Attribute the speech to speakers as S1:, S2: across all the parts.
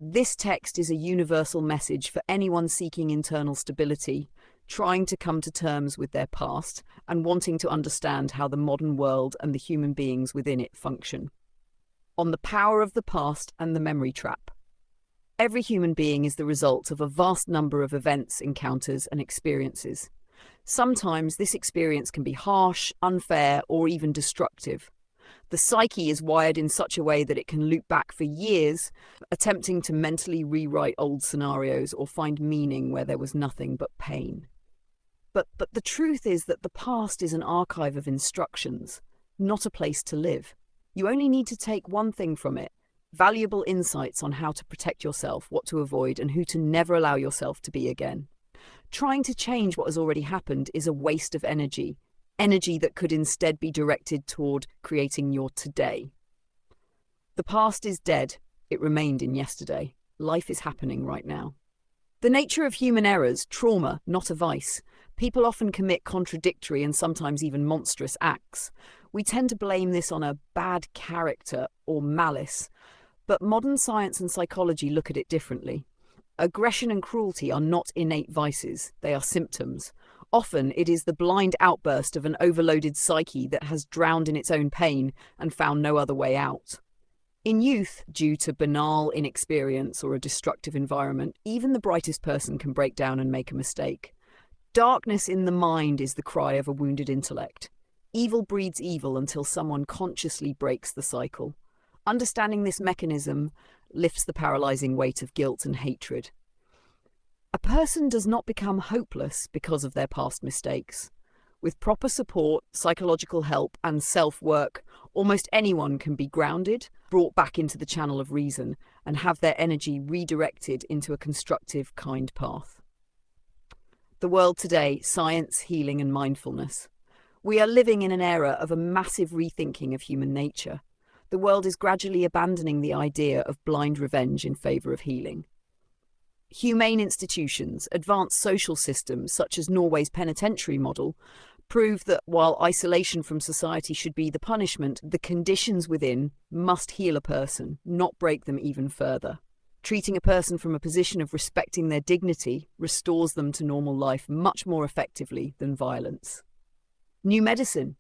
S1: This text is a universal message for anyone seeking internal stability, trying to come to terms with their past, and wanting to understand how the modern world and the human beings within it function. On the power of the past and the memory trap. Every human being is the result of a vast number of events, encounters, and experiences. Sometimes this experience can be harsh, unfair, or even destructive. The psyche is wired in such a way that it can loop back for years, attempting to mentally rewrite old scenarios or find meaning where there was nothing but pain. But the truth is that the past is an archive of instructions, not a place to live. You only need to take one thing from it: valuable insights on how to protect yourself, what to avoid, and who to never allow yourself to be again. Trying to change what has already happened is a waste of energy that could instead be directed toward creating your today. The past is dead. It remained in yesterday. Life is happening right now. The nature of human errors, trauma, not a vice. People often commit contradictory and sometimes even monstrous acts. We tend to blame this on a bad character or malice, but modern science and psychology look at it differently. Aggression and cruelty are not innate vices, they are symptoms. Often it is the blind outburst of an overloaded psyche that has drowned in its own pain and found no other way out. In youth, due to banal inexperience or a destructive environment, even the brightest person can break down and make a mistake. Darkness in the mind is the cry of a wounded intellect. Evil breeds evil until someone consciously breaks the cycle. Understanding this mechanism lifts the paralyzing weight of guilt and hatred. A person does not become hopeless because of their past mistakes. With proper support, psychological help, and self-work, almost anyone can be grounded, brought back into the channel of reason, and have their energy redirected into a constructive, kind path. The world today: science, healing, and mindfulness. We are living in an era of a massive rethinking of human nature. The world is gradually abandoning the idea of blind revenge in favor of healing. Humane institutions, advanced social systems such as Norway's penitentiary model, prove that while isolation from society should be the punishment, the conditions within must heal a person, not break them even further. Treating a person from a position of respecting their dignity restores them to normal life much more effectively than violence. New medicine.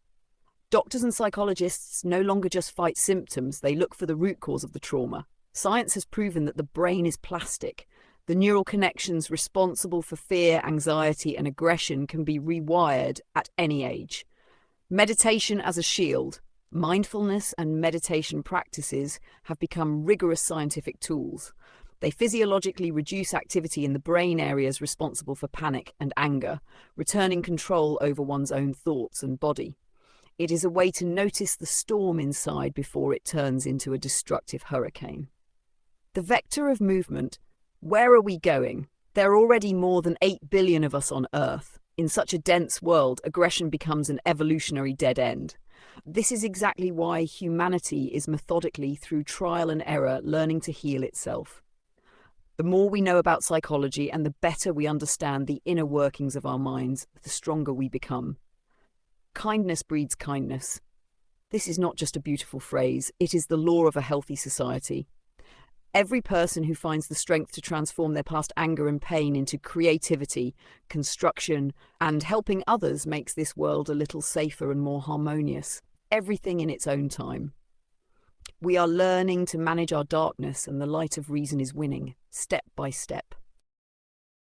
S1: Doctors and psychologists no longer just fight symptoms, they look for the root cause of the trauma. Science has proven that the brain is plastic. The neural connections responsible for fear, anxiety, and aggression can be rewired at any age. Meditation as a shield. Mindfulness and meditation practices have become rigorous scientific tools. They physiologically reduce activity in the brain areas responsible for panic and anger, returning control over one's own thoughts and body. It is a way to notice the storm inside before it turns into a destructive hurricane. The vector of movement. Where are we going? There are already more than 8 billion of us on Earth. In such a dense world, aggression becomes an evolutionary dead end. This is exactly why humanity is methodically, through trial and error, learning to heal itself. The more we know about psychology and the better we understand the inner workings of our minds, the stronger we become. Kindness breeds kindness. This is not just a beautiful phrase, it is the law of a healthy society. Every person who finds the strength to transform their past anger and pain into creativity, construction, and helping others makes this world a little safer and more harmonious. Everything in its own time. We are learning to manage our darkness, and the light of reason is winning, step by step.